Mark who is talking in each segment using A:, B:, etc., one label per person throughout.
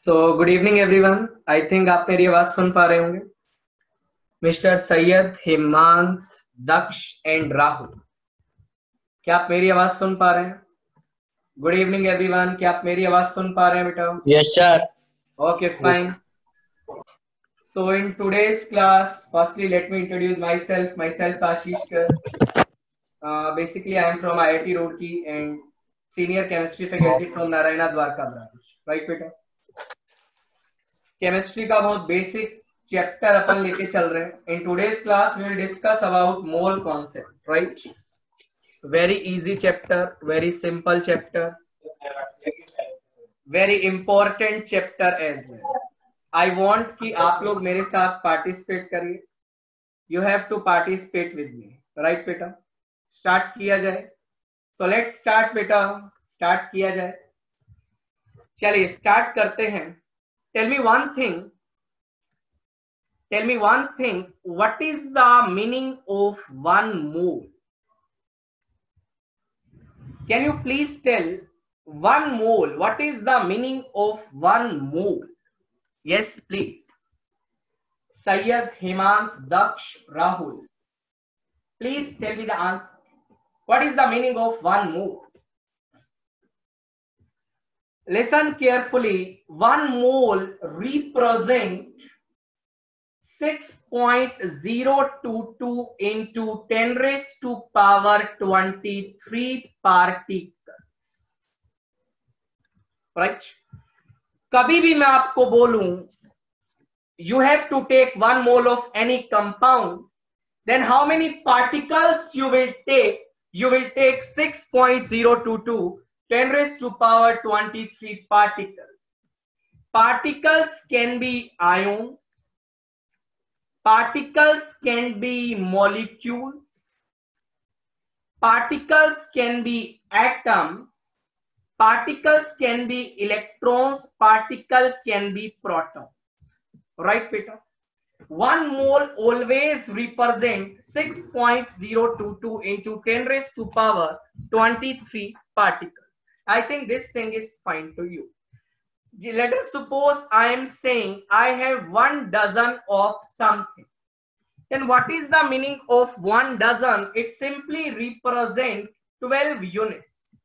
A: Good evening everyone. I think आप मेरी आवाज सुन पा रहे होंगे। मिस्टर सैयद, हेमंत, दक्ष एंड राहुल, क्या आप मेरी आवाज सुन पा रहे हैं? गुड इवनिंग एवरीवन, क्या आप मेरी आवाज सुन पा रहे हैं बेटा?
B: Yes sir.
A: Okay fine. So in today's class, firstly let me introduce myself Ashish Kar. Basically I am from IIT Roorkee and senior chemistry faculty from Narayana Dwarka branch. Right बेटा? केमिस्ट्री का बहुत basic chapter अपन लेके चल रहे हैं। In today's class we will discuss about mole concept. Right, very easy chapter, very simple chapter, very important chapter as well. I want कि आप लोग मेरे साथ पार्टिसिपेट करिए। You have to participate with me. Right बेटा, start किया जाए। So let's start बेटा, स्टार्ट किया जाए। चलिए स्टार्ट करते हैं। Tell me one thing. Tell me one thing. What is the meaning of one mole? Can you please tell one mole? What is the meaning of one mole? Yes, please. Syed, Hemant, Daksh, Rahul. Please tell me the answer. What is the meaning of one mole? Listen carefully. One mole represents 6.022 into 10 raised to power 23 particles. Right? कभी भी मैं आपको बोलूं you have to take 1 mole of any compound, then how many particles you will take? You will take 6.022 10 raised to power 23 particles. Particles can be ions, particles can be molecules, particles can be atoms, particles can be electrons, particle can be protons. Right beta? 1 mole always represents 6.022 into 10 raised to power 23 particles. I think this thing is fine to you. Let us suppose I am saying I have 1 dozen of something. Then what is the meaning of 1 dozen? It simply represents 12 units.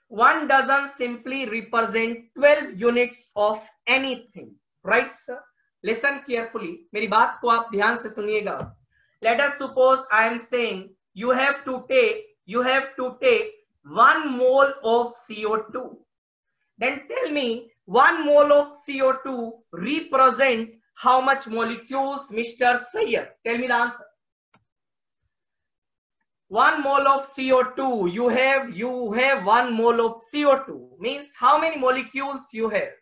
A: 1 dozen simply represents 12 units of anything. Right, sir? Listen carefully. मेरी बात को आप ध्यान से सुनिएगा. Let us suppose I am saying you have to take 1 mole of CO2. Then tell me 1 mole of CO2 represent how much molecules, Mr. Sayyid? Tell me the answer. 1 mole of CO2, you have 1 mole of CO2 means how many molecules you have?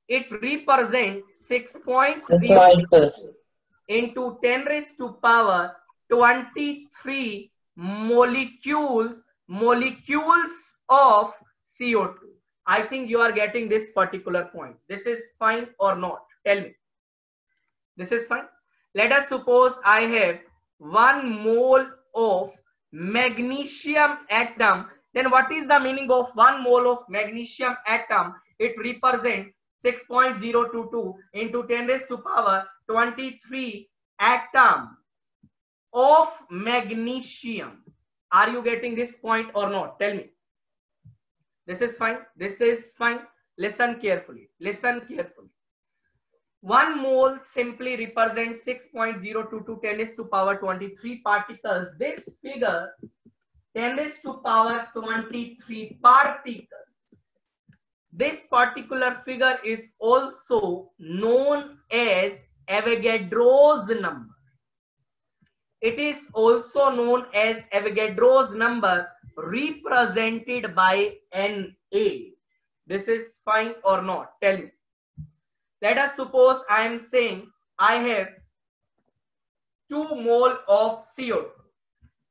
A: It represents 6.0 into 10 raised to power 23 molecules of CO2. I think you are getting this particular point. This is fine or not? Tell me. This is fine. Let us suppose I have 1 mole of magnesium atom. Then what is the meaning of 1 mole of magnesium atom? It represents 6.022 into 10 raised to power 23 atoms of magnesium. Are you getting this point or not? Tell me. This is fine. This is fine. Listen carefully. Listen carefully. 1 mole simply represents 6.022 10 raised to power 23 particles. This figure 10 raised to power 23 particles. This particular figure is also known as Avogadro's number. It is also known as Avogadro's number represented by Na. This is fine or not? Tell me. Let us suppose I am saying I have 2 mole of CO2.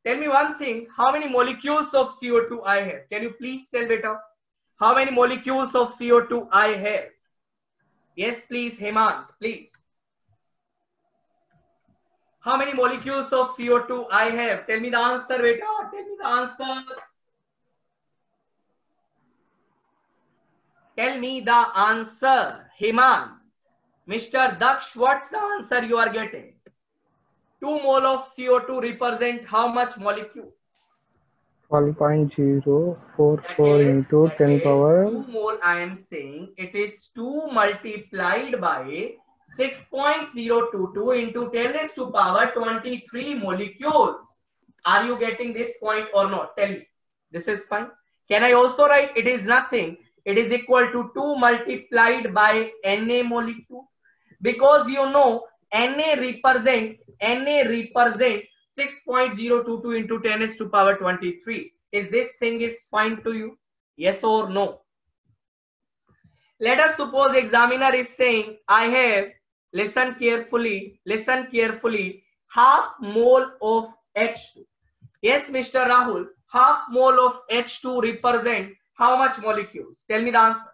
A: Tell me one thing, how many molecules of CO2 I have? Can you please tell beta? How many molecules of CO2 I have? Yes, please, Hemant, please. How many molecules of CO2 I have? Tell me the answer, beta. Tell me the answer. tell me the answer. Hemant, Mr. Daksh, what's the answer you are getting? 2 mole of CO2 represent how much molecule?
B: 12.044 into 10 power.
A: 2 mole I am saying it is 2 multiplied by 6.022 into 10 raised to power 23 molecules. Are you getting this point or not? Tell me. This is fine. Can I also write it is nothing? It is equal to 2 multiplied by Na molecules. Because you know Na represent 6.022 into 10 raised to power 23. Is this thing is fine to you? Yes or no? Let us suppose examiner is saying I have, listen carefully, half mole of H2. Yes, Mr. Rahul, half mole of H2 represent how much molecules? Tell me the answer.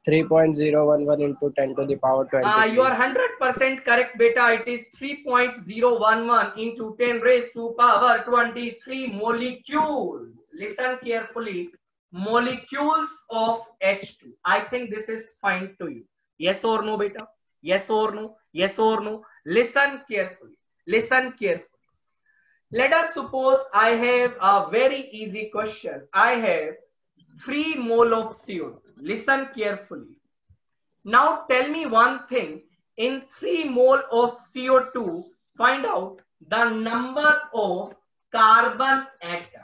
C: 3.011 into 10 to the power 20.
A: You are 100% correct, beta. It is 3.011 into 10 raised to power 23 molecules. Listen carefully. Molecules of H2. I think this is fine to you. Yes or no, beta? Yes or no? Yes or no? Listen carefully. Listen carefully. Let us suppose I have a very easy question. I have 3 mole of CO2. Listen carefully. Now tell me one thing. In 3 mole of CO2, find out the number of carbon atoms.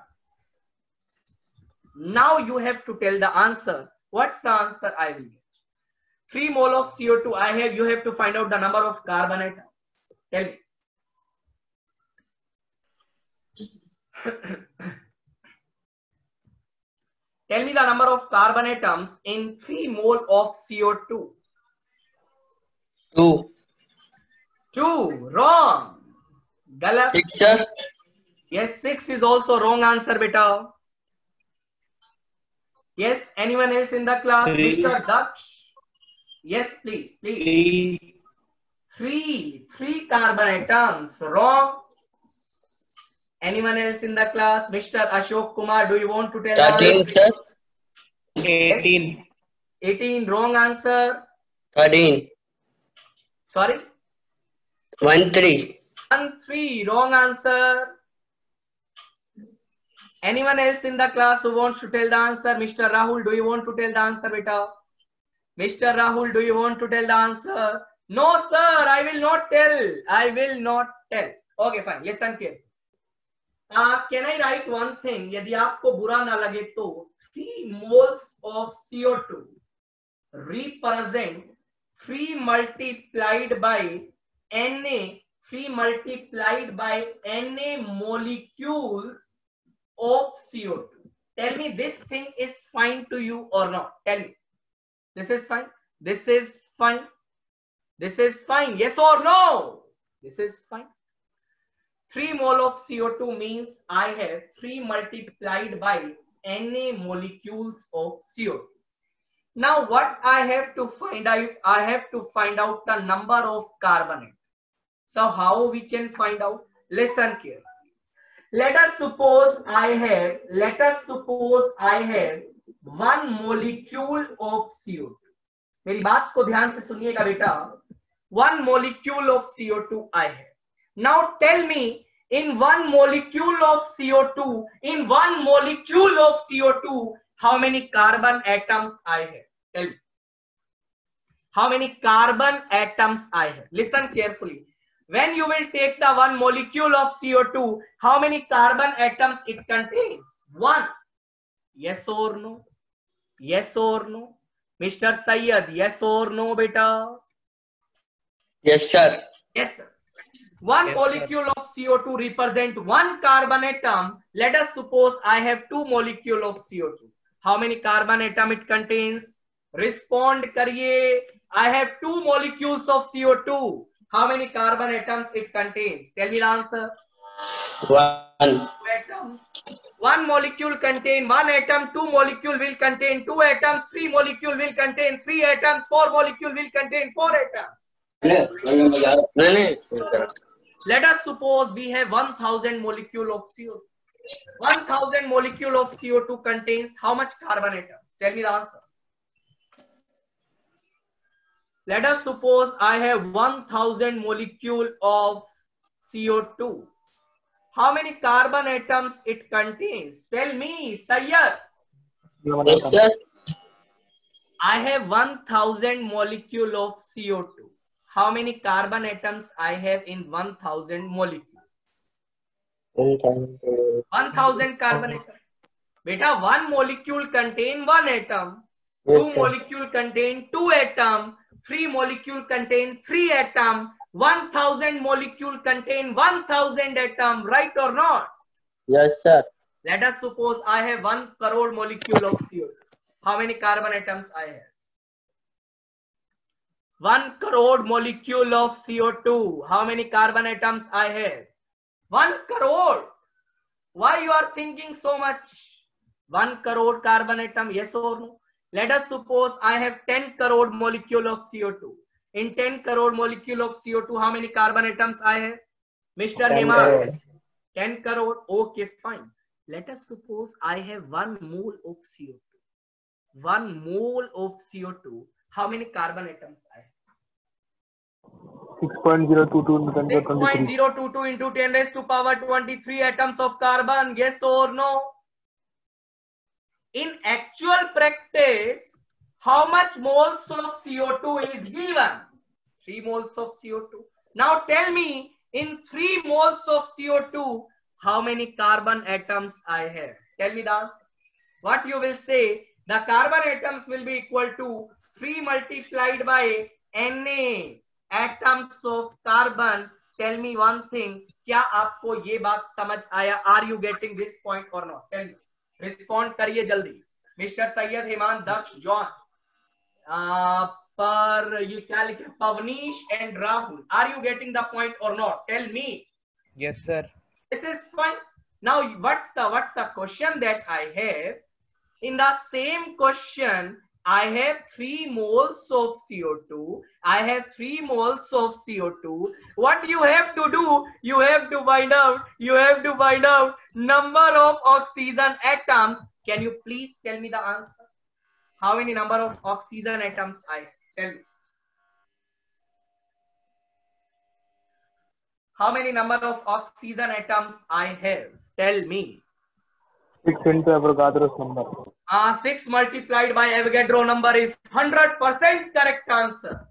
A: Now you have to tell the answer. What's the answer I will get? 3 mole of CO2 I have. You have to find out the number of carbon atoms. Tell me. Tell me the number of carbon atoms in 3 mole of CO2.
C: 2.
A: 2. Wrong. Galat.
C: 6, sir.
A: Yes, 6 is also wrong answer, beta. Yes, anyone else in the class?
C: 3.
A: Mr. Daksh. Yes, please. 3 carbon atoms. Wrong. Anyone else in the class? Mr. Ashok Kumar, do you want to tell
C: 13, sir.
A: 18. 18, wrong answer.
C: 13.
A: Sorry?
C: 13.
A: 13, wrong answer. Anyone else in the class who wants to tell the answer? Mr. Rahul, do you want to tell the answer, beta? Mr. Rahul, do you want to tell the answer? No, sir, I will not tell. I will not tell. Okay, fine. Listen carefully. Can I write one thing? यदि आपको बुरा ना लगे तो 3 moles of CO2 represent 3 multiplied by Na, 3 multiplied by Na molecules of CO2. Tell me this thing is fine to you or not? Tell me. This is fine. This is fine. This is fine. Yes or no? This is fine. 3 mole of CO2 means I have 3 multiplied by Na molecules of CO2. Now what I have to find out? I have to find out the number of carbon atoms. So how we can find out? Listen carefully. Let us suppose I have 1 molecule of CO2. मेरी बात को ध्यान से सुनिएगा बेटा. 1 molecule of CO2 I have. Now tell me, in 1 molecule of CO2, how many carbon atoms I have? Tell me. How many carbon atoms I have? Listen carefully. When you will take the 1 molecule of CO2, how many carbon atoms it contains? 1. Yes or no? Yes or no? Mr. Sayyad, yes or no, beta?
C: Yes, sir.
A: Yes, sir. 1 molecule of CO2 represent 1 carbon atom. Let us suppose I have 2 molecule of CO2. How many carbon atom it contains? Respond kariye. I have 2 molecules of CO2. How many carbon atoms it contains? Tell me the answer.
C: 1.
A: 2 atoms. 1 molecule contain 1 atom. 2 molecule will contain 2 atoms. 3 molecule will contain 3 atoms. 4 molecule will contain 4 atoms. Let us suppose we have 1000 molecule of CO2. 1000 molecule of CO2 contains how much carbon atoms? Tell me the answer. Let us suppose I have 1000 molecule of CO2. How many carbon atoms it contains? Tell me, Sayyad.
C: Yes, sir.
A: I have 1000 molecule of CO2. How many carbon atoms I have in 1000 molecule? 1000 carbon atom. Beta, one molecule contain one atom.
C: Yes,
A: Two
C: sir.
A: molecule contain two atom. Three molecule contain three atom. 1000 molecule contain 1000 atom. Right or not?
C: Yes, sir.
A: Let us suppose I have 1 crore molecule of CO2. How many carbon atoms I have? 1 crore molecule of CO2. How many carbon atoms I have? 1 crore. Why you are thinking so much? 1 crore carbon atom, yes or no? Let us suppose I have 10 crore molecule of CO2. In 10 crore molecule of CO2, how many carbon atoms I have? Mr.
C: 10
A: Hemant.
C: crore.
A: 10 crore. Okay, fine. Let us suppose I have 1 mole of CO2. 1 mole of CO2. How many carbon atoms I have?
B: 6.022 into 10 to 23.
A: 6.022 into 10 raised to power 23 atoms of carbon. Yes or no? In actual practice, how much moles of CO2 is given? 3 moles of CO2. Now tell me, in 3 moles of CO2, how many carbon atoms I have? Tell me the answer. What you will say, the carbon atoms will be equal to 3 multiplied by Na atoms of carbon. Tell me one thing, क्या आपको ये बात समझ आया? Are you getting this point or not? Tell me. Respond करिए जल्दी. Mr. Sayyad, Hemant, Daksh, John. पर ये क्या लिखे? Pavnish and Rahul. Are you getting the point or not? Tell me.
D: Yes, sir.
A: This is fine. Now, what's the question that I have? In the same question, I have 3 moles of CO2. I have 3 moles of CO2. What you have to do? You have to find out number of oxygen atoms. Can you please tell me the answer? How many number of oxygen atoms I have? Tell me. How many number of oxygen atoms I have? Tell me.
B: 6 into Avogadro's number.
A: 6 multiplied by Avogadro number is 100% correct answer.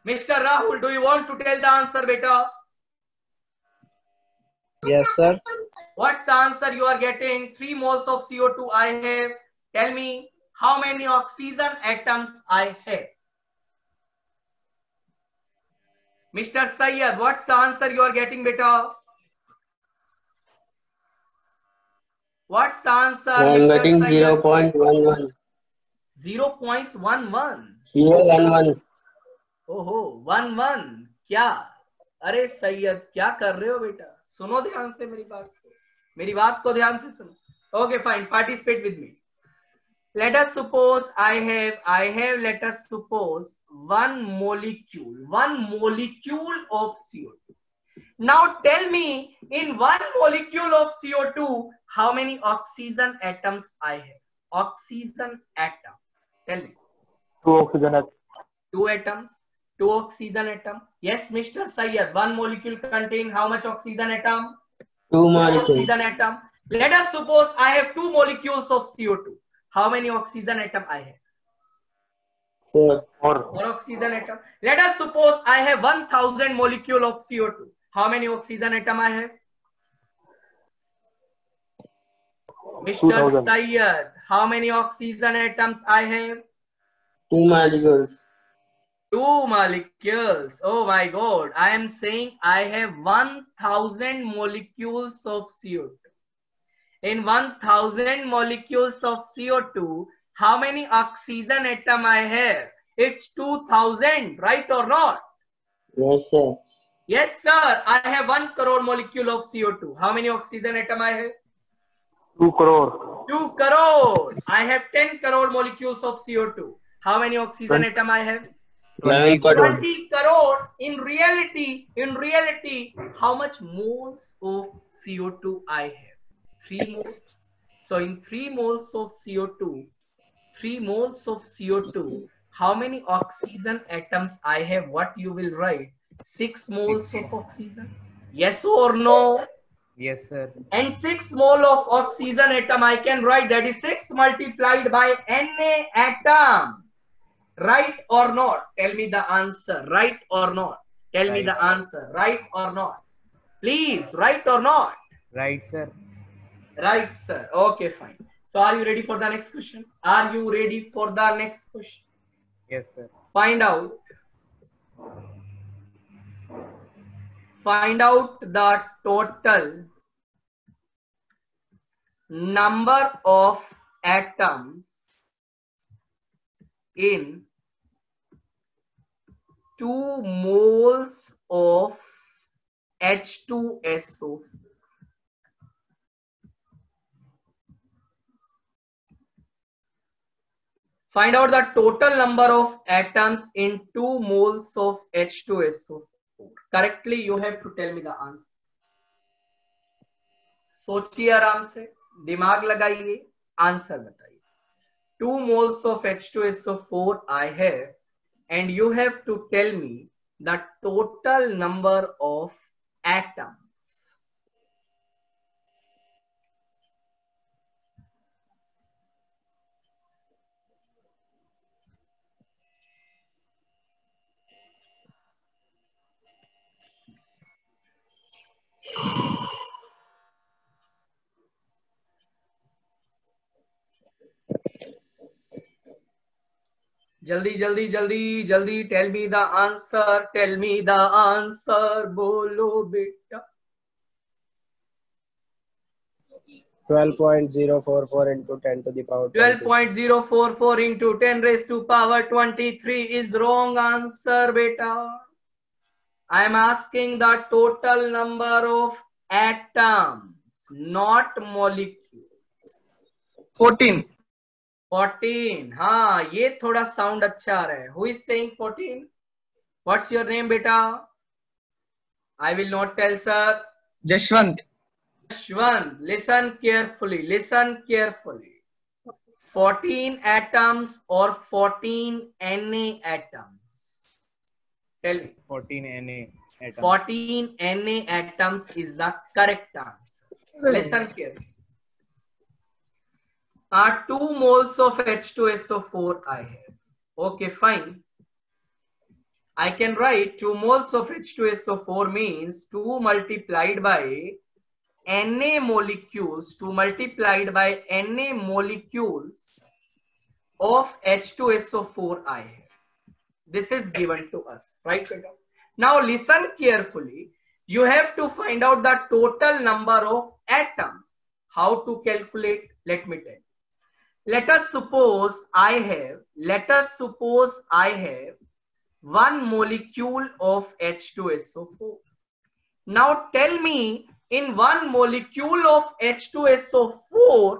A: Mr. Rahul, do you want to tell the answer, beta?
C: Yes, sir.
A: What's the answer you are getting? 3 moles of CO2 I have. Tell me how many oxygen atoms I have. Mr. Sayyad, what's the answer you are getting, beta? What's the answer?
C: I am getting 0.11.
A: 0.11.
C: 0.11.
A: ओहो 11 क्या? अरे सैयद क्या कर रहे हो बेटा? सुनो ध्यान से मेरी बात को ध्यान से सुनो. Okay, fine. Participate with me. Let us suppose I have. Let us suppose one molecule of CO2. Now tell me, in 1 molecule of CO2, how many oxygen atoms I have? Oxygen atom. Tell me.
B: 2 oxygen atoms.
A: 2 atoms. 2 oxygen atom. Yes, Mr. Sayyad. 1 molecule contain how much oxygen atom?
C: 2 molecules.
A: Oxygen atom. Let us suppose I have 2 molecules of CO2. How many oxygen atom I have?
C: 4.
A: 4 oxygen atom. Let us suppose I have 1000 molecule of CO2. How many oxygen atom I have? Mr.
B: 2000.
A: Sayyad, how many oxygen atoms I have?
C: 2 molecules.
A: 2 molecules. Oh my God. I am saying I have 1000 molecules of CO2. In 1000 molecules of CO2, how many oxygen atom I have? It's 2000, right or not?
C: Yes, sir.
A: Yes, sir. I have 1 crore molecule of CO2. How many oxygen atom I have?
B: 2 crore.
A: 2 crore. I have 10 crore molecules of CO2. How many oxygen atom I have?
C: 20 crore.
A: 20 crore. In reality, how much moles of CO2 I have? 3 moles. So in 3 moles of CO2, how many oxygen atoms I have, what you will write? 6 moles of oxygen. Yes or no?
D: Yes, sir.
A: And 6 mole of oxygen atom I can write, that is 6 multiplied by Na atom. Right or not? Tell me the answer. Right or not? Tell me the answer. Right or not? Please, right or not?
D: Right, sir.
A: Right, sir. Okay, fine. So are you ready for the next question? Are you ready for the next question?
D: Yes, sir.
A: Find out the total number of atoms in 2 moles of H2SO4. Find out the total number of atoms in 2 moles of H2SO4. Correctly, you have to tell me the answer. सोचिए आराम से, दिमाग लगाइए, answer बताइए. 2 moles of H2SO4 I have, and you have to tell me the total number of atoms. जल्दी जल्दी जल्दी जल्दी, tell me the answer, tell me the answer, बोलो बेटा.
C: 12.044 into 10 to the power 20.
A: 12.044 into 10 raised to power 23 is wrong answer, beta. I am asking the total number of atoms, not molecules.
E: 14.
A: 14. हाँ, ये थोड़ा sound अच्छा आ रहा है. Who is saying 14? What's your name, beta? I will not tell, sir.
E: Jashwant.
A: Jashwant, listen carefully. Listen carefully. 14 atoms or 14 Na atoms? Tell me.
D: 14 Na atoms.
A: 14 Na atoms is the correct answer. Listen carefully. 2 moles of H2SO4 I have. Okay, fine. I can write 2 moles of H2SO4 means 2 multiplied by Na molecules, 2 multiplied by Na molecules of H2SO4 I have. This is given to us, right? Now listen carefully. You have to find out the total number of atoms. How to calculate? Let me tell you. Let us suppose I have 1 molecule of H2SO4. Now tell me, in 1 molecule of H2SO4,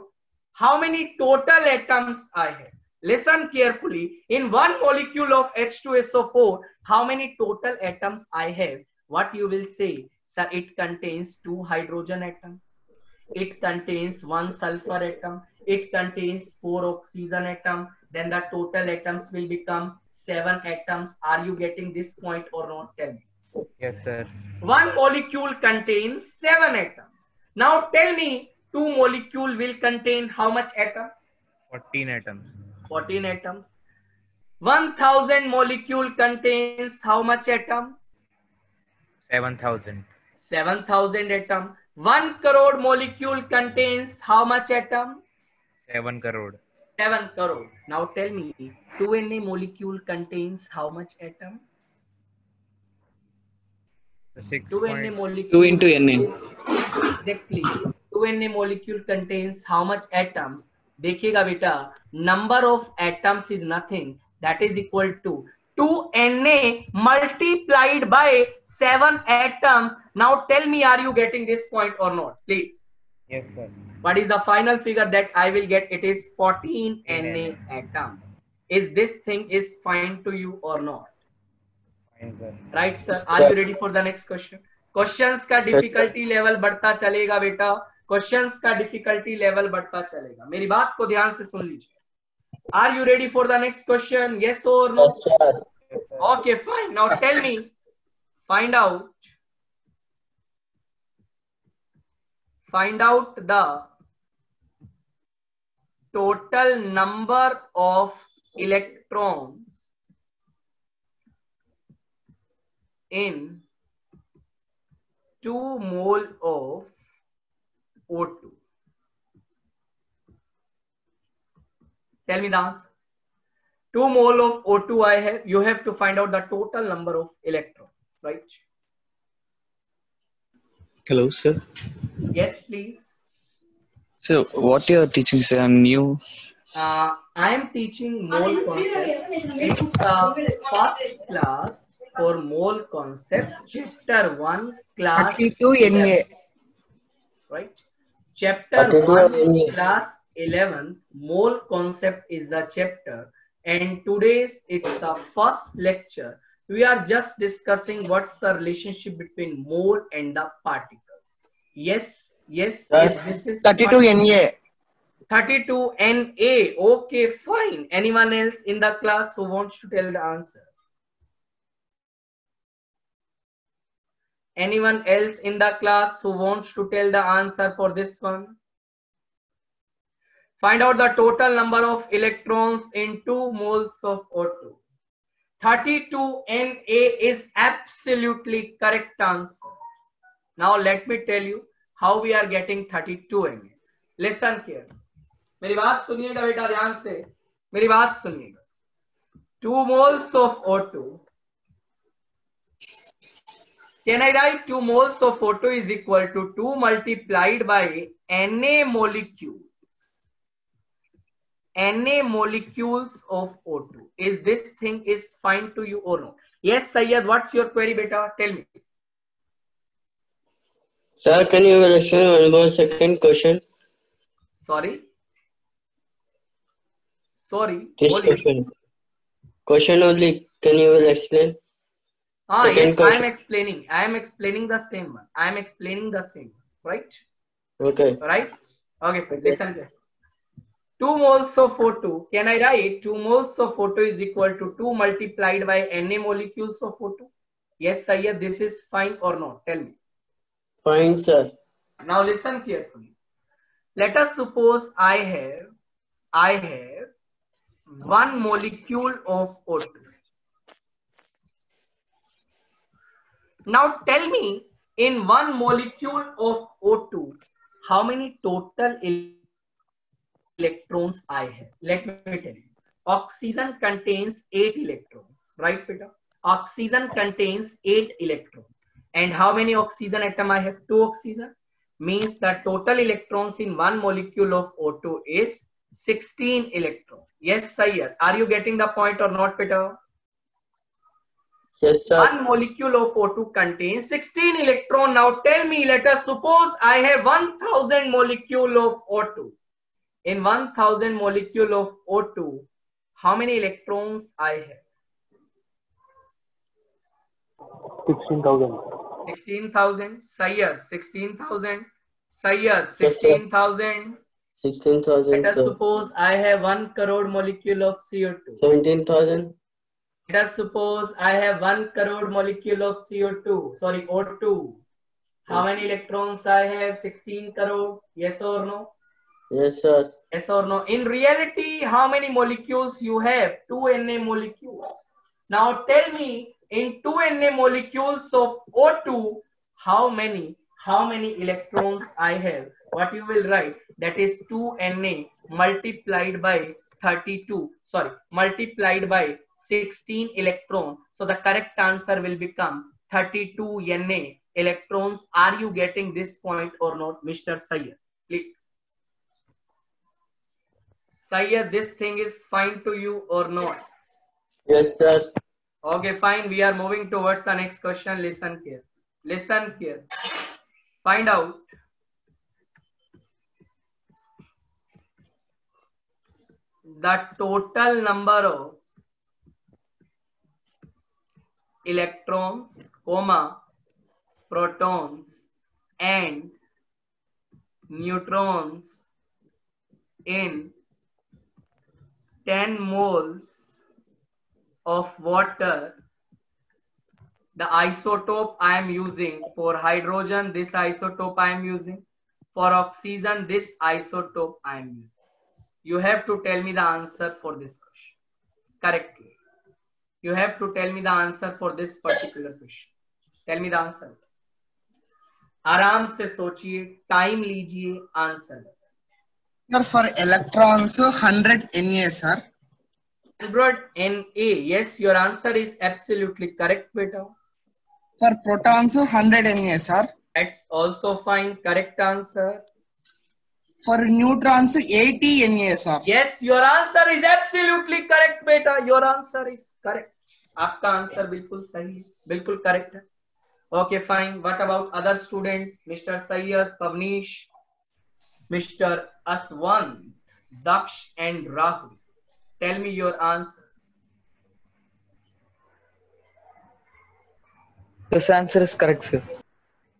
A: how many total atoms I have? Listen carefully. In 1 molecule of H2SO4, how many total atoms I have? What you will say? Sir, it contains 2 hydrogen atoms. It contains 1 sulfur atom. It contains 4 oxygen atom. Then the total atoms will become 7 atoms. Are you getting this point or not? Tell me.
D: Yes, sir.
A: 1 molecule contains 7 atoms. Now tell me, 2 molecule will contain how much atoms?
D: 14 atoms.
A: 14 atoms. 1000 molecule contains how much atoms?
D: 7,000.
A: 7,000 atoms. 1 crore molecule contains how much atoms?
D: 7 crore.
A: 7 crore. Now tell me, 2 Na molecule contains how much atoms? 2 Na molecule.
E: 2 into Na.
A: Exactly. 2 Na molecule contains how much atoms? देखिएगा बेटा, number of atoms is nothing. That is equal to 2 Na multiplied by 7 atoms. Now tell me, are you getting this point or not? Please.
D: Yes, sir.
A: What is the final figure that I will get? It is 14 Na atoms. Is this thing is fine to you or not?
D: Fine, sir.
A: Right, sir. Are you ready for the next question? Questions का difficulty level बढ़ता चलेगा बेटा. Questions का difficulty level बढ़ता चलेगा. मेरी बात को ध्यान से सुन लीजिए. Are you ready for the next question? Yes or no?
C: Yes, sir.
D: Yes, sir.
A: Okay, fine. Now tell me, find out the total number of electrons in 2 mole of O2. Tell me the answer. 2 mole of O2 I have. You have to find out the total number of electrons, right?
F: Hello, sir.
A: Yes, please.
F: So, what you are teaching, sir? I'm new.
A: I am teaching mole concept in the first class for mole concept, chapter 1, class
E: 32
A: 11,
E: NA.
A: right? Chapter
C: 32
A: 1,
C: NA.
A: class 11, mole concept is the chapter, and today's it's the first lecture. We are just discussing what's the relationship between mole and the particle. Yes, yes,
C: Yes.
A: if this is
E: 32 NA.
A: 32 NA. Okay, fine. Anyone else in the class who wants to tell the answer? Anyone else in the class who wants to tell the answer for this one? Find out the total number of electrons in 2 moles of O2. 32 Na is absolutely correct answer. Now let me tell you how we are getting 32 Na. Listen carefully. मेरी बात सुनिएगा बेटा ध्यान से, मेरी बात सुनिएगा. 2 moles of O2. Can I write 2 moles of O2 is equal to 2 multiplied by Na molecules? Na molecules of O2. Is this thing is fine to you or no? Yes, Sayyad, what's your query, beta? Tell me.
C: Sir, can you explain one more second question?
A: Sorry.
C: This
A: Boliye.
C: question. Question only. Can you explain? Second
A: Yes,
C: question.
A: I am explaining the same one. I am explaining the same one, right?
C: Okay.
A: Right? Okay, listen here. 2 moles of O2. Can I write 2 moles of O2 is equal to 2 multiplied by Na molecules of O2? Yes, Sayyad, this is fine or not? Tell me.
C: Fine, sir.
A: Now listen carefully. Let us suppose I have 1 molecule of O2. Now tell me, in 1 molecule of O2, how many total electrons I have? Let me tell you. Oxygen contains 8 electrons, right, Peter? Oxygen contains 8 electrons. And how many oxygen atom I have? 2 oxygen. Means the total electrons in 1 molecule of O2 is 16 electrons. Yes, Sayyad. Are you getting the point or not, Peter?
C: Yes, sir.
A: 1 molecule of O2 contains 16 electrons. Now tell me, let us suppose I have 1000 molecule of O2. In 1000 molecule of O2, how many electrons I have?
B: 16,000.
A: 16,000. Sayyad, 16,000. Sayyad,
C: Yes, sir.
A: 16,000.
C: 16,000,
A: Let us
C: sir.
A: suppose I have 1 crore molecule of CO2.
C: 17,000.
A: Let us suppose I have 1 crore molecule of CO2. Sorry, O2. How many electrons I have? 16 crore. Yes or no?
C: Yes, sir.
A: Yes or no? In reality, how many molecules you have? 2 Na molecules. Now tell me, in 2 Na molecules of O2, how many electrons I have? What you will write? That is 2 Na multiplied by 32. Sorry, multiplied by 16 electron. So the correct answer will become 32 Na electrons. Are you getting this point or not, Mr. Sayyad? Please. Sayyad, this thing is fine to you or not?
C: Yes, sir.
A: Okay, fine. We are moving towards the next question. Listen here. Listen here. Find out the total number of electrons, protons, and neutrons in 10 moles of water, the isotope I am using. For hydrogen, this isotope I am using. For oxygen, this isotope I am using. You have to tell me the answer for this question correctly. You have to tell me the answer for this particular question. Tell me the answer. आराम से सोचिए, time लीजिए, answer.
E: Sir, for electrons, 100 Na, sir.
A: 100 Na. Yes, your answer is absolutely correct, beta.
E: For protons, 100 Na, sir.
A: That's also fine. Correct answer.
E: For neutrons, 80 Na, sir.
A: Yes, your answer is absolutely correct, beta. Your answer is correct. आपका answer बिल्कुल सही है, बिल्कुल correct है. Okay, fine. What about other students? Mr. Sayyad, Pavnish, Mr. Aswant, Daksh, and Rahul. Tell me your answers.
F: This answer is correct, sir.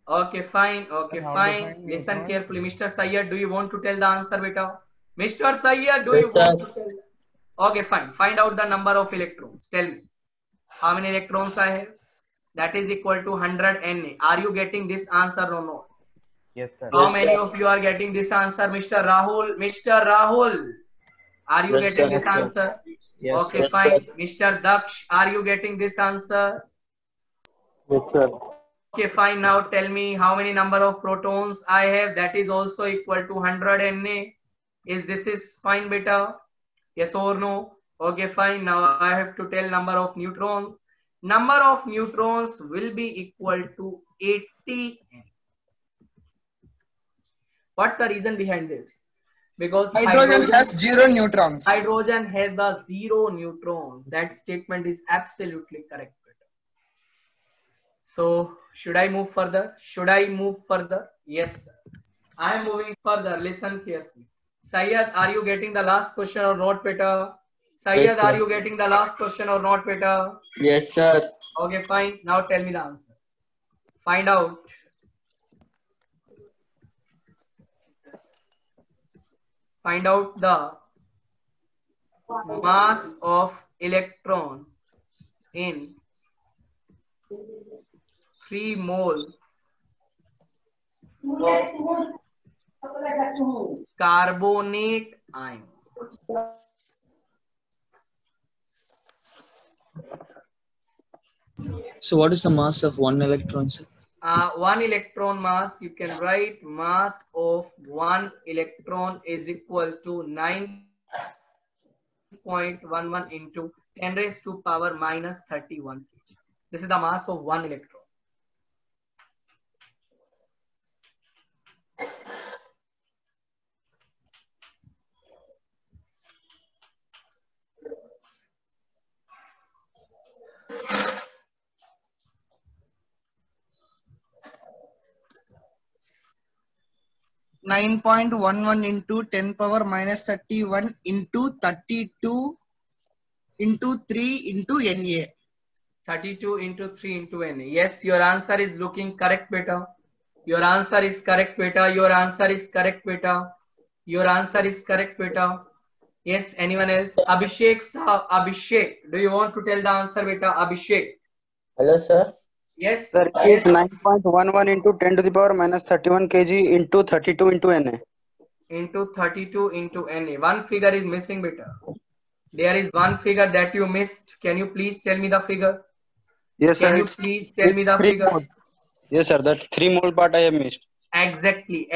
A: Okay, fine. Okay,
D: How to
A: fine.
D: find
A: Listen
D: electrons?
A: carefully. Mr. Sayyad, do you want to tell the answer, beta? Mr. Sayyad, do
C: Yes,
A: you want
C: sir.
A: to tell? Okay, fine. Find out the number of electrons. Tell me. How many electrons I have? That is equal to 100 Na. Are you getting this answer or not?
D: Yes, sir.
A: How
C: Yes,
A: many
C: sir.
A: of you are getting this answer, Mr. Rahul? Mr. Rahul, are you
C: Yes,
A: getting
C: sir.
A: this answer?
C: Yes,
A: Okay,
C: yes,
A: fine.
C: sir.
A: Mr. Daksh, are you getting this answer?
B: Yes, sir.
A: Okay, fine. Now tell me how many number of protons I have. That is also equal to 100 Na. Is this is fine, beta? Yes or no? Okay, fine. Now I have to tell number of neutrons. Number of neutrons will be equal to 80 Na. What's the reason behind this? Because
E: Hydrogen has 0 neutrons.
A: hydrogen has a 0 neutrons. That statement is absolutely correct. So should I move further? Should I move further? Yes, sir. I am moving further. Listen carefully. Sayyad, are you getting the last question or not, beta? Sayyad,
C: Yes, sir.
A: are you getting the last question or not, beta?
C: Yes, sir.
A: Okay, fine. Now tell me the answer. Find out. Find out the mass of electron in 3 moles of carbonate ion.
F: So what is the mass of one electron, sir?
A: 1 electron mass, you can write mass of 1 electron is equal to 9.11 into 10 raised to power minus 31 kg. This is the mass of 1 electron.
E: Nine 9.11 into 10 power minus 31 into 32 into 3 into Na.
A: 32 into 3 into Na. Yes, your answer is looking correct, beta. Your answer is correct, beta. Your answer is correct, beta. Your answer is correct, beta. Yes, anyone else? Abhishek, sir. Abhishek, do you want to tell the answer, beta? Abhishek.
C: Hello, sir.
A: Yes.
G: Sir, it is 9.11 into 10 to the power minus 31 kg into 32 into Na.
A: Into 32 into Na. One figure is missing, beta. There is one figure that you missed. Can you please tell me the figure?
G: Yes, sir.
A: Can you
G: it's-
A: please tell me the
G: it's 3
A: figure?
G: mole. Yes, sir. That 3 mole part I have missed.
A: Exactly.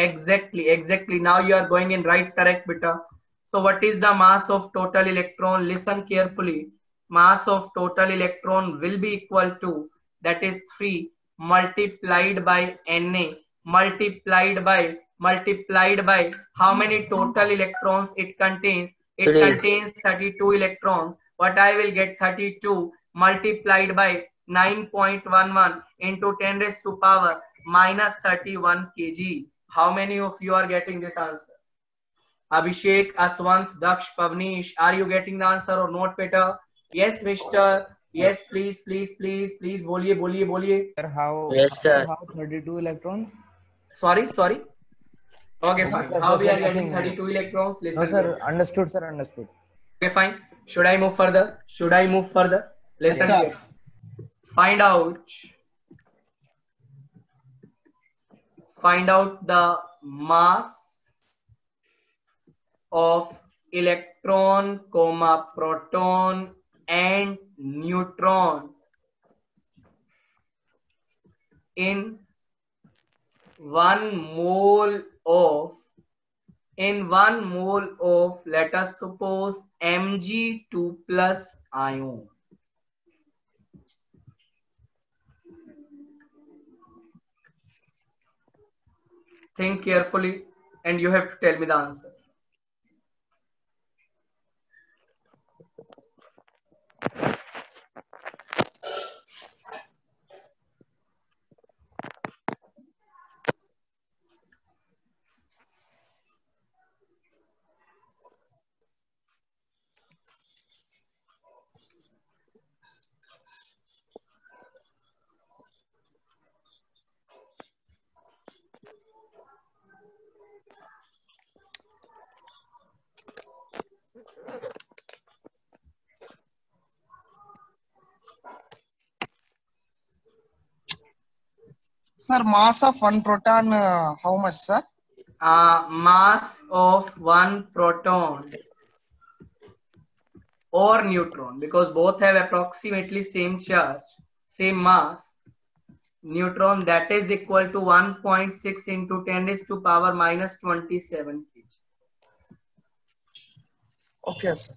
A: Now you are going in right correct, beta. So what is the mass of total electron? Listen carefully. Mass of total electron will be equal to, that is 3 multiplied by Na multiplied by how many total electrons it contains? It
C: 3.
A: contains 32 electrons. What I will get? 32 multiplied by 9.11 into 10 raised to power minus 31 kg. How many of you are getting this answer? Abhishek, Aswant, Daksh, Pavnish, are you getting the answer or not, beta? Yes, Mr. Yes, please. बोलिए.
D: Sir, how?
C: Yes, sir.
D: How 32 electrons?
A: Sorry. Okay,
D: No,
A: fine.
D: sir,
A: How we
D: sir,
A: are getting
D: nothing.
A: 32 electrons?
D: No,
A: Listen.
D: sir. Understood, sir. Understood.
A: Okay, fine. Should I move further? Should I move further? Listen
E: Yes, sir.
A: here. Find out the mass of electron, proton and neutron in 1 mole of let us suppose Mg2 plus ion. Think carefully and you have to tell me the answer.
E: Sir, mass of one proton, how much, sir?
A: Mass of one proton or neutron, because both have approximately same charge, same mass. Neutron, that is equal to 1.6 into 10 raised to power minus 27 kg.
E: Okay, sir.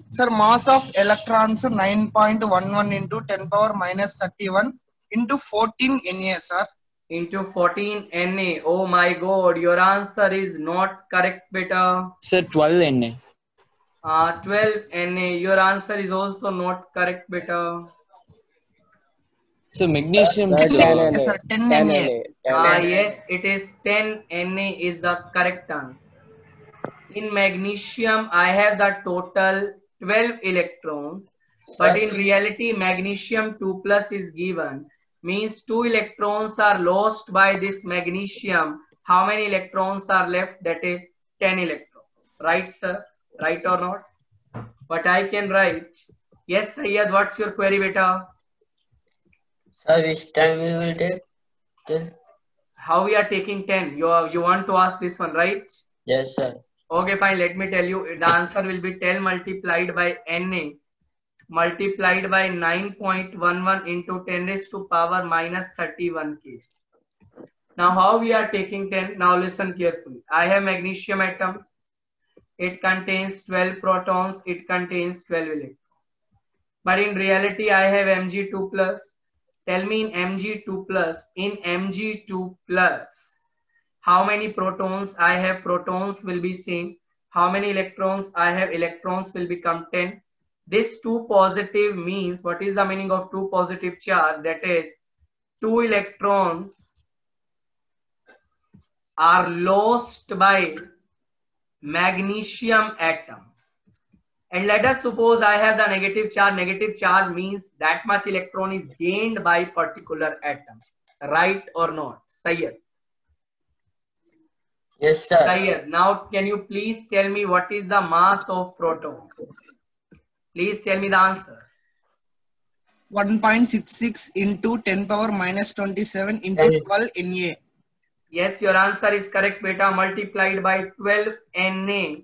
E: Sir, mass of electrons 9.11 into 10 power minus 31 into 14 Na, sir.
A: Into 14 Na. Oh my god, your answer is not correct, beta.
F: Sir, 12 Na.
A: 12 Na. Your answer is also not correct, beta.
F: So magnesium.
G: Sir, 10 Na.
E: Yes, sir, 10
G: 10
E: Na.
G: Na.
A: Yes, it is 10 Na is the correct answer. In magnesium, I have the total 12 electrons, but in reality, magnesium 2 plus is given. Means 2 electrons are lost by this magnesium. How many electrons are left? That is 10 electrons. Right, sir? Right or not? But I can write. Yes, Sayyad, what's your query, beta?
C: Sir, which time we will take? Till?
A: How we are taking 10? You want to ask this one, right?
C: Yes, sir.
A: Okay, fine. Let me tell you. The answer will be 10 multiplied by Na multiplied by 9.11 into 10 raised to power minus 31 kg. Now, how we are taking 10? Now, listen carefully. I have magnesium atoms. It contains 12 protons. It contains 12 electrons. But in reality, I have Mg2 plus. Tell me in Mg2 plus. In Mg2 plus, how many protons I have? Protons will be same. How many electrons I have? Electrons will become 10. This 2 positive means, what is the meaning of 2 positive charge? That is 2 electrons are lost by magnesium atom. And let us suppose I have the negative charge. Negative charge means that much electron is gained by particular atom. Right or not? Sayyid.
C: Yes, sir.
A: Sayyid, now can you please tell me what is the mass of proton? Please tell me the answer.
E: 1.66 into 10 power minus 27 into 12 Na.
A: Yes, your answer is correct, beta. Multiplied by 12 Na.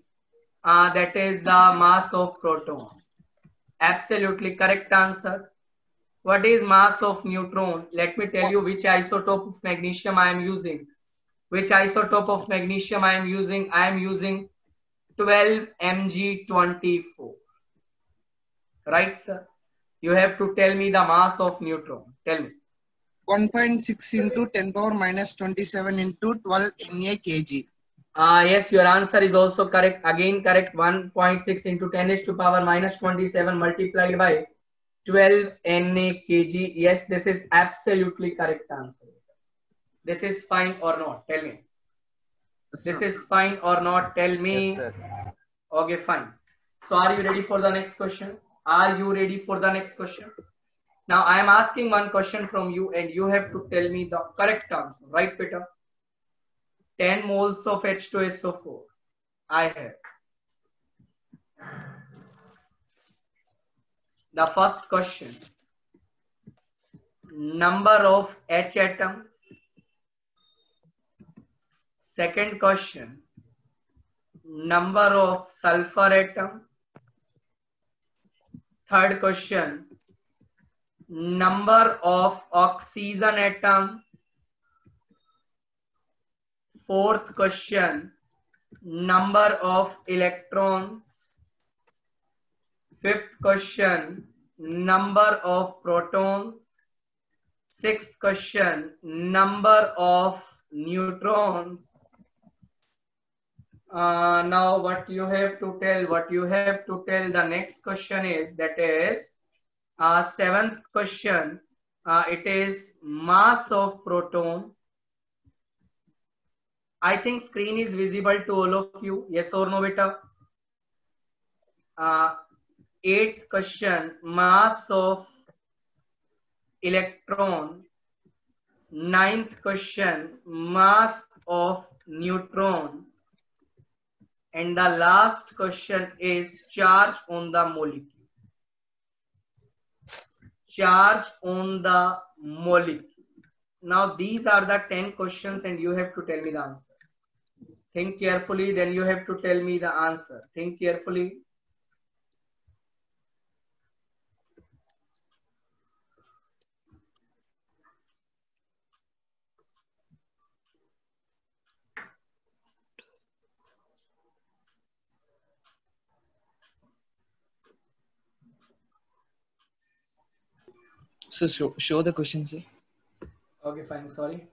A: That is the mass of proton. Absolutely correct answer. What is mass of neutron? Let me tell you which isotope of magnesium I am using. Which isotope of magnesium I am using? I am using 12 Mg24. Right, sir? You have to tell me the mass of neutron. Tell me.
E: 1.6 into 10 power minus 27 into 12 Na kg.
A: Yes, your answer is also correct. Again, correct. 1.6 into 10 raised to power minus 27 multiplied by 12 Na kg. Yes, this is absolutely correct answer. This is fine or not? Tell me. This is fine or not? Tell me.
D: Yes, sir.
A: Okay, fine. So are you ready for the next question? Are you ready for the next question? Now I am asking one question from you and you have to tell me the correct answer. Right, Peter? 10 moles of H2SO4 I have. The first question, number of H atoms. Second question, number of sulfur atom. Third question, number of oxygen atom. Fourth question, number of electrons. Fifth question, number of protons. Sixth question, number of neutrons. Now what you have to tell, the next question is, that is seventh question, it is mass of proton. I think screen is visible to all of you, yes or no beta? Eighth question, mass of electron. Ninth question, mass of neutron. And the last question is charge on the molecule. Charge on the molecule. Now these are the 10 questions and you have to tell me the answer. Think carefully, then you have to tell me the answer. Think carefully.
F: So show the question, sir.
A: Okay, fine, sorry.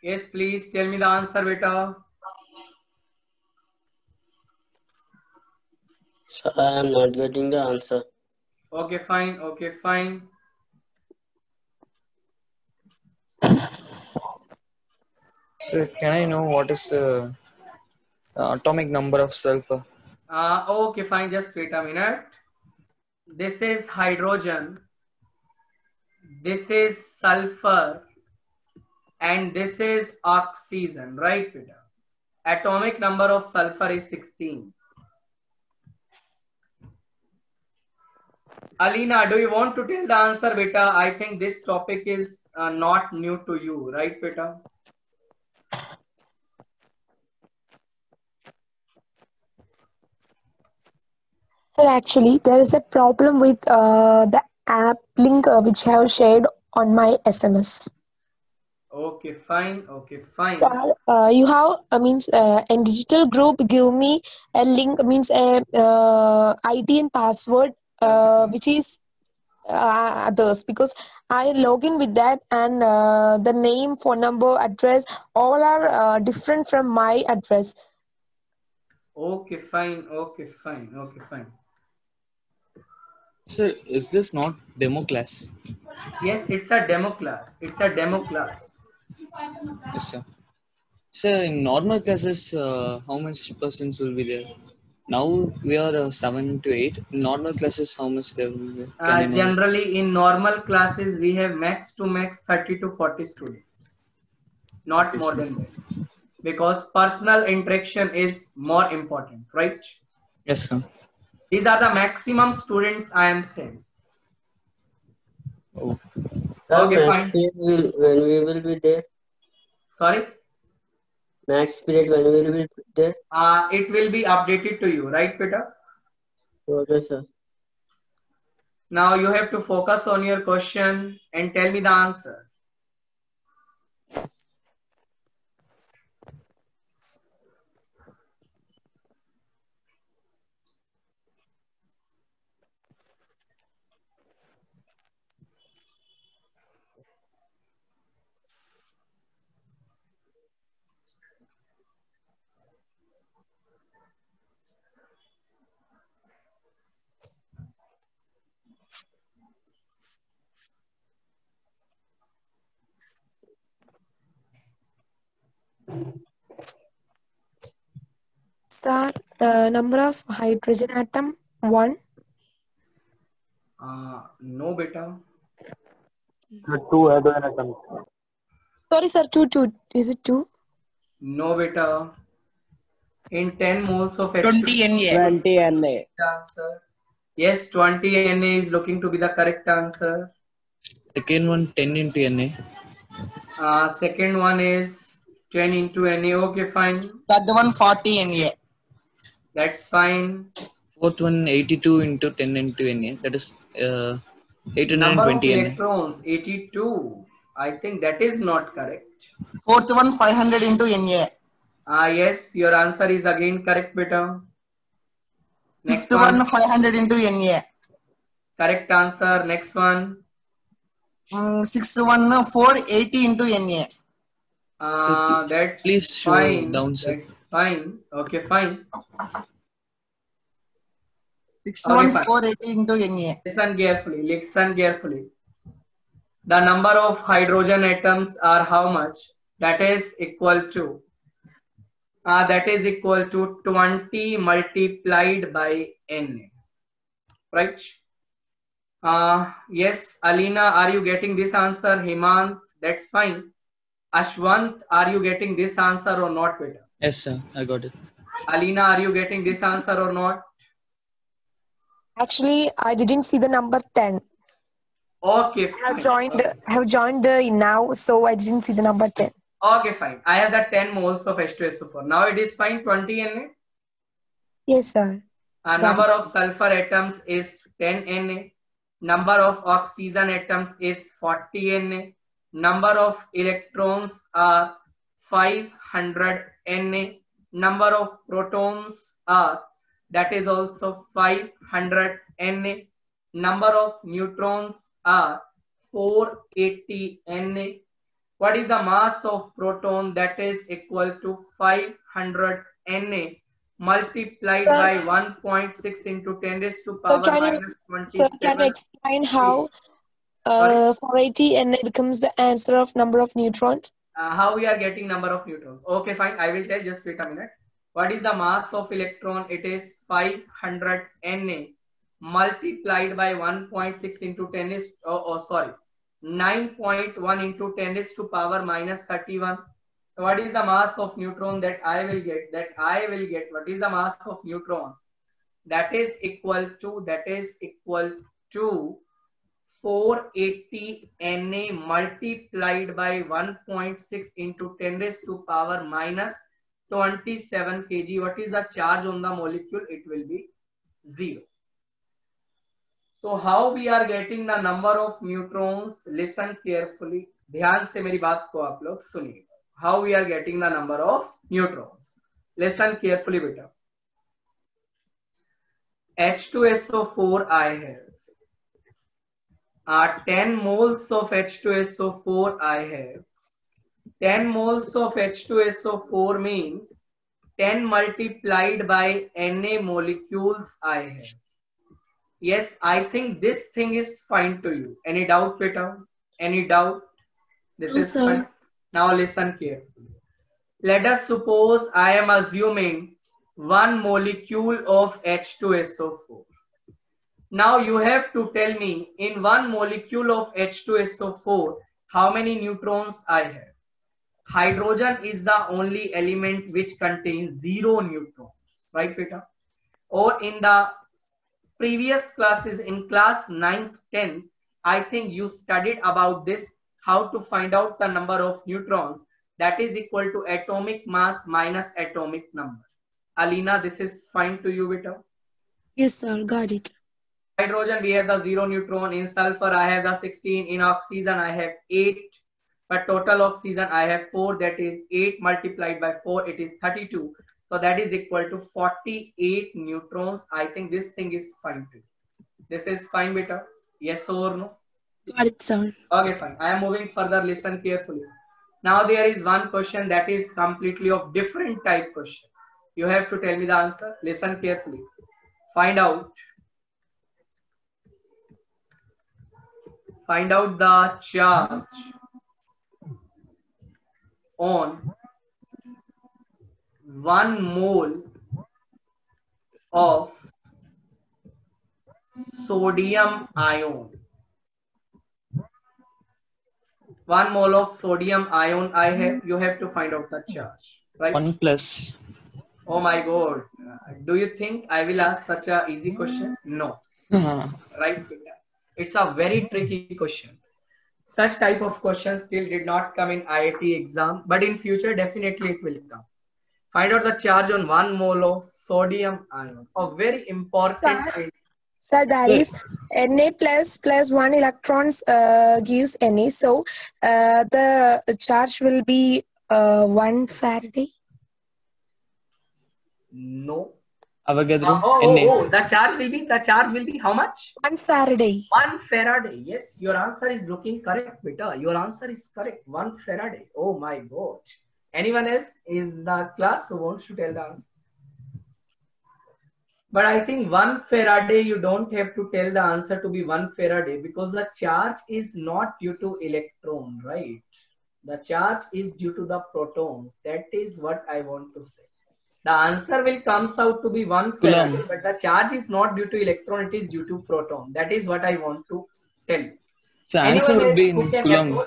A: Yes, please tell me the answer, beta.
C: So I am not getting the answer.
A: Okay, fine. Okay, fine.
F: So can I know what is the atomic number of sulfur?
A: Okay, fine. Just wait a minute. This is hydrogen. This is sulfur. And this is oxygen, right, beta? Atomic number of sulfur is 16. Alina, do you want to tell the answer, beta? I think this topic is not new to you, right, beta?
H: Sir, actually, there is a problem with the app link which I have shared on my SMS.
A: Okay, fine. Okay, fine.
H: You have in digital group give me a link means a ID and password which is others, because I log in with that, and the name, phone number, address all are different from my address.
A: Okay, fine. Okay, fine. Okay, fine.
F: Sir, is this not demo class?
A: Yes, it's a demo class. It's a demo class.
F: Yes, sir. Sir, in normal classes, how much persons will be there? Now we are 7 to 8. In normal classes, how much there will be? Can I know?
A: Generally, in normal classes, we have max to max 30 to 40 students. Not
F: Okay,
A: more
F: sir.
A: than that. Because personal interaction is more important, right?
F: Yes, sir.
A: These are the maximum students I am saying.
F: Oh.
A: Okay,
C: Max
A: fine.
C: period when we will be there?
A: Sorry?
C: Max period when we will be there?
A: It will be updated to you, right, Peter?
C: Okay, sir.
A: Now you have to focus on your question and tell me the answer.
H: Sir, number of hydrogen atom 1.
A: No, beta.
B: Sir, 2 hydrogen atoms.
H: Sorry, sir, 2. Is it 2?
A: No, beta. In 10 moles of H2,
E: 20 Na.
I: 20 Na.
A: answer. Yes, 20 Na is looking to be the correct answer.
F: Second one, 10 into Na.
A: Second one is 10 into Na. Okay, fine.
E: Third one 40 Na.
A: That's fine.
F: Fourth one, 82 into 10 into Na. That is
A: Number of
F: 820 Na.
A: electrons, 82. I think that is not correct.
E: Fourth one 500 into Na.
A: Yes, your answer is again correct, beta. Next
E: Fifth one 500 into Na.
A: Correct answer. Next one.
E: Sixth one 480 into Na.
A: That's
F: please show
A: fine.
F: down, sir.
A: That's fine. Okay, fine.
E: Sixth
A: Okay,
E: one
A: fine.
E: 480 into Na.
A: Listen carefully. Listen carefully. The number of hydrogen atoms are how much? That is equal to. That is equal to 20 multiplied by Na. Right? Yes, Alina, are you getting this answer? Hemant, that's fine. Ashwant, are you getting this answer or not, beta?
F: Yes, sir. I got it.
A: Alina, are you getting this answer or not?
H: Actually, I didn't see the number 10.
A: Okay,
H: I
A: fine.
H: have joined now, so I didn't see the number 10.
A: Okay, fine. I have the 10 moles of H2SO4. Now it is fine, 20 Na.
H: Yes, sir.
A: Number of sulfur atoms is 10 Na. Number of oxygen atoms is 40 Na. Number of electrons are 500 Na. Number of protons are, that is also 500 Na. Number of neutrons are 480 Na. What is the mass of proton? That is equal to 500 Na multiplied by 1.6 into 10 raised to power minus 27.
H: Sir, can you explain how 480 Na becomes the answer of number of neutrons?
A: How we are getting number of neutrons? Okay, fine. I will tell. Just wait a minute. What is the mass of electron? It is 500 Na multiplied by 1.6 into 10 is 9.1 into 10 is to power minus 31. So what is the mass of neutron that I will get? What is the mass of neutron? That is equal to 480 Na multiplied by 1.6 into 10 raised to power minus 27 kg. What is the charge on the molecule? It will be 0. So how we are getting the number of neutrons? Listen carefully. ध्यान से मेरी बात को आप लोग सुनिए. How we are getting the number of neutrons? Listen carefully, beta. H2SO4 I have. 10 moles of H2SO4 I have. 10 moles of H2SO4 means 10 multiplied by Na molecules I have. Yes, I think this thing is fine to you. Any doubt, beta? Any doubt? This is fine. Now listen carefully. Let us suppose I am assuming one molecule of H2SO4. Now you have to tell me in one molecule of H2SO4 how many neutrons I have. Hydrogen is the only element which contains 0 neutrons, right, beta? Or in the previous classes, in class 9th, 10th, I think you studied about this, how to find out the number of neutrons. That is equal to atomic mass minus atomic number. Alina, this is fine to you, beta?
H: Yes, sir. Got it.
A: Hydrogen, we have the 0 neutron. In sulfur, I have the 16. In oxygen, I have 8. But total oxygen, I have 4. That is 8 multiplied by 4. It is 32. So that is equal to 48 neutrons. I think this thing is fine to you. This is fine, beta? Yes or no?
H: Got it, sir.
A: Okay, fine. I am moving further. Listen carefully. Now there is one question that is completely of different type question. You have to tell me the answer. Listen carefully. Find out the charge on 1 mole of sodium ion. 1 mole of sodium ion I have. You have to find out the charge, right?
F: 1 plus.
A: Oh my God. Do you think I will ask such a easy question? No. Right, Peter? It's a very tricky question. Such type of questions still did not come in IIT exam, but in future definitely it will come. Find out the charge on 1 mole of sodium ion. A very important thing.
H: Sir, that is Na plus 1 electrons gives Na. So the charge will be 1 Faraday.
A: No.
F: Avogadro.
A: The charge will be how much?
H: 1 Faraday.
A: 1 Faraday. Yes, your answer is looking correct, beta. Your answer is correct. 1 Faraday. Oh my God. Anyone else in the class who wants to tell the answer? But I think 1 Faraday, you don't have to tell the answer to be 1 Faraday because the charge is not due to electron, right? The charge is due to the protons. That is what I want to say. The answer will comes out to be 1 Faraday, but the charge is not due to electron, it is due to proton. That is what I want to tell you.
F: So answer would be in Coulomb.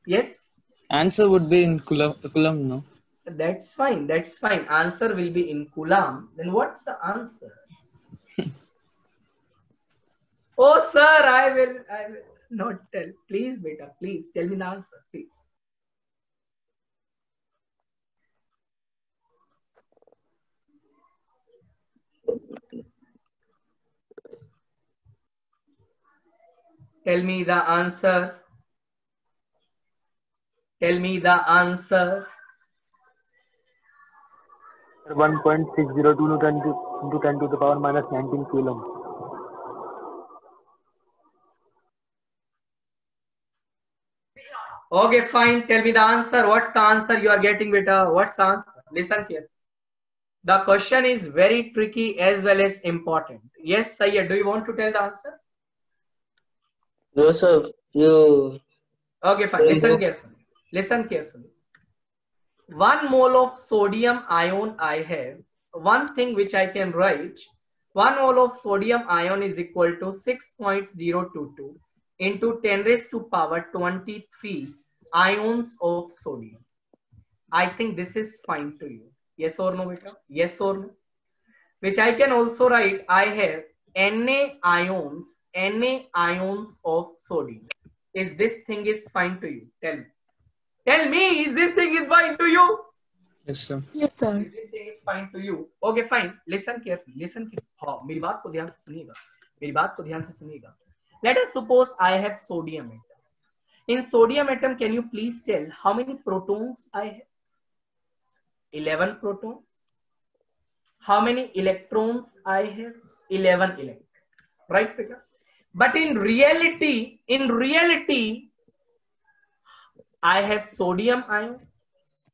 A: Yes?
F: Answer would be in Coulomb, no?
A: That's fine. That's fine. Answer will be in Coulomb. Then what's the answer? Oh, sir, I will not tell. Please, beta, please tell me the answer, please. Tell me the answer. Tell me the answer.
B: 1.602 into 10 to the power minus 19 coulomb.
A: Okay, fine. Tell me the answer. What's the answer you are getting, beta? What's the answer? Listen here. The question is very tricky as well as important. Yes, Sayyid, do you want to tell the answer?
C: No, sir. You.
A: Okay, fine. Listen carefully. Listen carefully. 1 mole of sodium ion I have. One thing which I can write. 1 mole of sodium ion is equal to 6.022 into 10 raised to power 23 ions of sodium. I think this is fine to you. Yes or no, beta? Yes or no? Which I can also write. I have Na ions of sodium. Is this thing is fine to you? Tell me. Tell me, is this thing is fine to you?
F: Yes, sir.
H: Yes, sir.
A: If this thing is fine to you. Okay, fine. Listen carefully. Listen carefully. हाँ, मेरी बात को ध्यान से सुनिएगा. मेरी बात को ध्यान से सुनिएगा. Let us suppose I have sodium atom. In sodium atom, can you please tell how many protons I have? 11 protons. How many electrons I have? 11 electrons. Right, Peter? But in reality, I have sodium ion,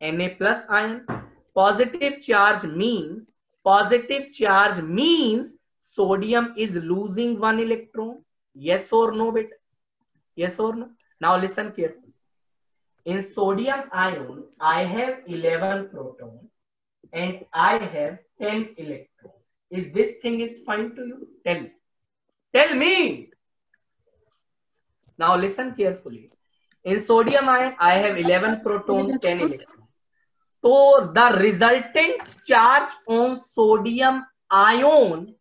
A: Na plus ion. Positive charge means sodium is losing 1 electron. Yes or no, beta? Yes or no? Now listen carefully. In sodium ion, I have 11 protons and I have 10 electrons. Is this thing is fine to you? Tell me. Tell me. Now listen carefully. In sodium ion, I have 11 protons, 10 electrons. So the resultant charge on sodium ion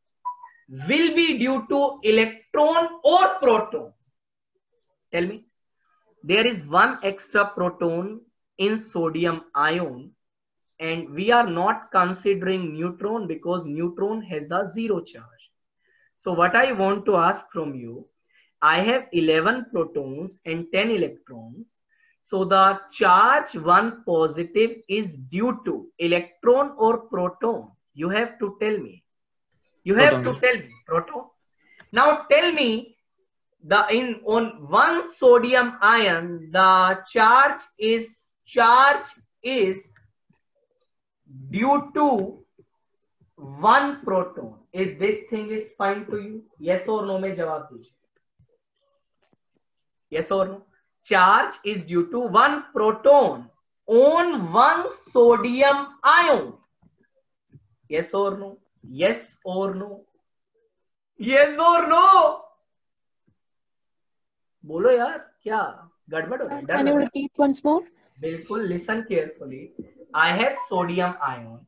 A: will be due to electron or proton. Tell me. There is one extra proton in sodium ion and we are not considering neutron because neutron has the zero charge. So what I want to ask from you, I have 11 protons and 10 electrons. So the charge 1 positive is due to electron or proton. You have to tell me. You have to tell me. Proton. Now tell me on one sodium ion the charge is due to 1 proton. Is this thing is fine to you? Yes or no? में जवाब दीजिए. Yes or no? Charge is due to 1 proton on 1 sodium ion. Yes or no? Yes or no? Yes or no? बोलो यार, क्या गड़बड़ हो रहा है,
H: Sir,
A: डर
H: can you
A: लग रहा
H: repeat once more?
A: है? बिल्कुल, listen carefully. I have sodium ion.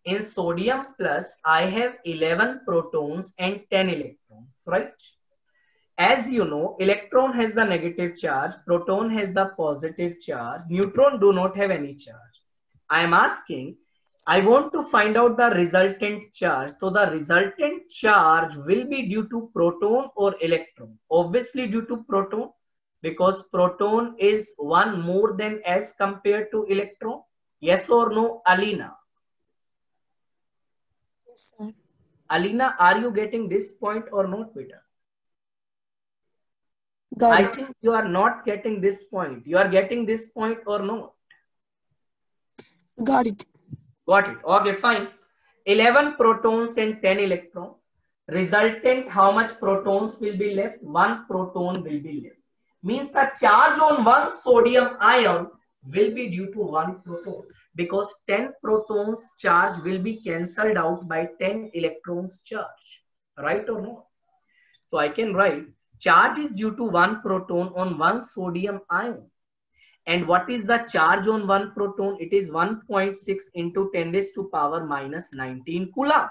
A: In sodium plus, I have 11 protons and 10 electrons, right? As you know, electron has the negative charge, proton has the positive charge, neutron do not have any charge. I am asking, I want to find out the resultant charge. So the resultant charge will be due to proton or electron. Obviously due to proton, because proton is one more than as compared to electron. Yes or no, Alina?
H: Yes, sir.
A: Alina, are you getting this point or not, beta?
H: Got
A: I
H: it.
A: think you are not getting this point. You are getting this point or not?
H: Got it.
A: Got it. Okay, fine. 11 protons and 10 electrons. Resultant, how much protons will be left? 1 proton will be left. Means the charge on one sodium ion will be due to 1 proton, because 10 protons charge will be cancelled out by 10 electrons charge. Right or not? So I can write charge is due to 1 proton on 1 sodium ion. And what is the charge on 1 proton? It is 1.6 into 10 raised to power minus 19 coulomb.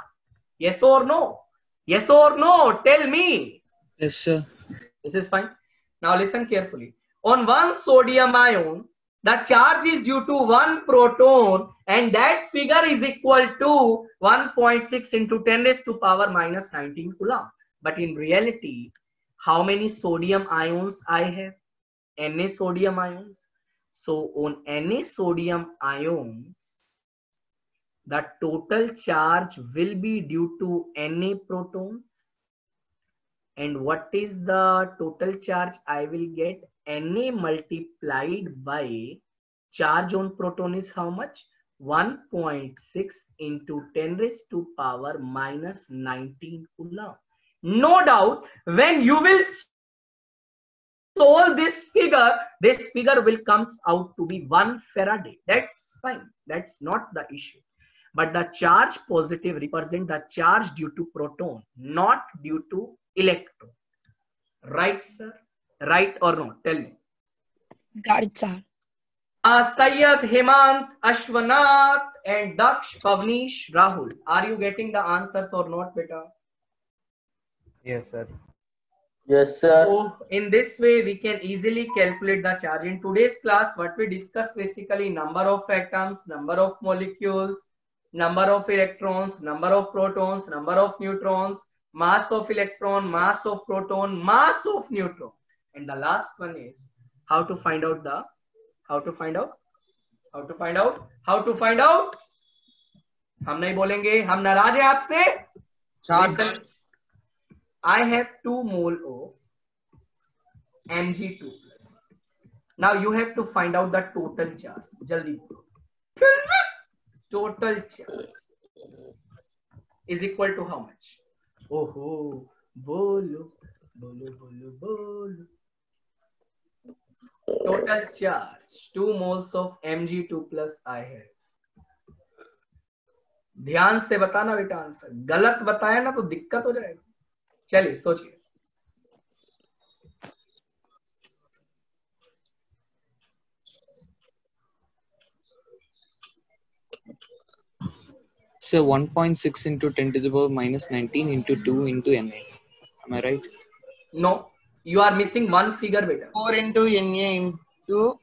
A: Yes or no? Yes or no? Tell me.
F: Yes, sir.
A: This is fine. Now listen carefully. On 1 sodium ion, the charge is due to 1 proton, and that figure is equal to 1.6 into 10 raised to power minus 19 coulomb. But in reality, how many sodium ions I have? Na sodium ions. So on Na sodium ions, the total charge will be due to Na protons. And what is the total charge I will get? Na multiplied by charge on proton is how much? 1.6 into 10 raised to power minus 19 coulomb. No doubt, when you will solve this figure will comes out to be 1 Faraday. That's fine. That's not the issue. But the charge positive represent the charge due to proton, not due to electron. Right, sir? Right or no? Tell me.
H: Got it, sir.
A: Sayyad, Hemant, Ashwanath, and Daksh, Pavnish, Rahul. Are you getting the answers or not, beta?
D: Yes, sir.
C: Yes, sir.
A: So in this way, we can easily calculate the charge. In today's class, what we discuss basically number of atoms, number of molecules, number of electrons, number of protons, number of neutrons, mass of electron, mass of proton, mass of neutron. And the last one is how to find out the, how to find out. हम नहीं बोलेंगे, हम नाराज हैं आपसे.
E: Charge.
A: I have 2 mole of Mg2 plus. Now you have to find out the total charge. Jaldi bolo. Total charge is equal to how much? Oh, bolo. Total charge 2 moles of Mg2 plus I have. ध्यान से बताना बेटा answer. गलत बताया ना तो दिक्कत हो जाएगा. चलिए सोचिए.
F: So 1.6 into 10 to the power minus 19 into 2 into Na. Am I right?
A: No, you are missing one figure, beta.
E: 4 into Na into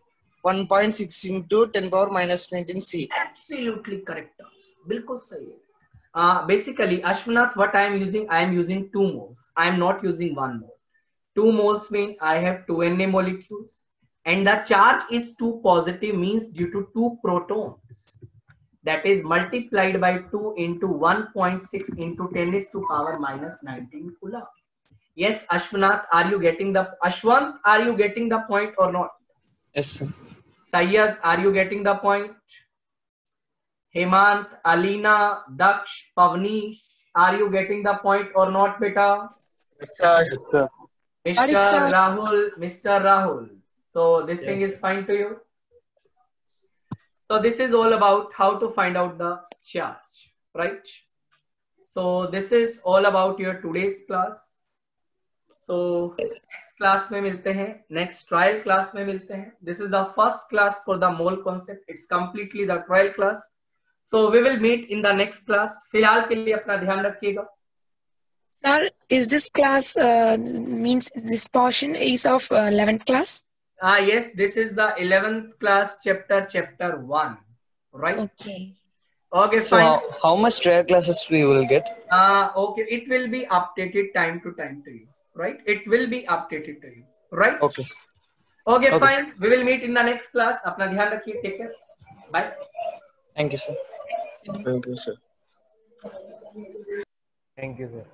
E: 1.6 into 10 power minus 19 C.
A: Absolutely correct answer. बिल्कुल सही है. Basically, Ashwanath, what I am using 2 moles. I am not using 1 mole. 2 moles mean I have 2 Na molecules, and the charge is 2 positive, means due to 2 protons. That is multiplied by 2 into 1.6 into 10 raised to power minus 19 coulomb. Yes, Ashwanath, are you getting the point or not?
F: Yes, sir.
A: Sayyad, are you getting the point? Hemant, Alina, Daksh, Pavnish, are you getting the point or not, beta?
C: Yes, sir.
B: Yes, sir.
H: Got it, sir.
A: Mr. Rahul. So this thing is fine to you? So this is all about how to find out the charge, right? So this is all about your today's class. So next class में मिलते हैं, next trial class में मिलते हैं. This is the first class for the mole concept. It's completely the trial class. So we will meet in the next class. फिलहाल के लिए अपना ध्यान रखिएगा.
H: Sir, is this class means this portion is of 11th class?
A: Yes, this is the 11th class chapter 1, right?
H: Okay.
A: Okay,
F: So
A: fine.
F: how much trial classes we will get?
A: Okay, it will be updated time to time to you, right? It will be updated to you, right?
F: Okay.
A: Okay,
F: Okay.
A: fine. We will meet in the next class. अपना ध्यान रखिए. Take care. Bye.
F: Thank you, sir.
C: Thank you, sir.
D: Thank you, sir.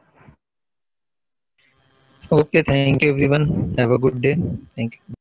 I: Okay, thank you everyone. Have a good day. Thank you.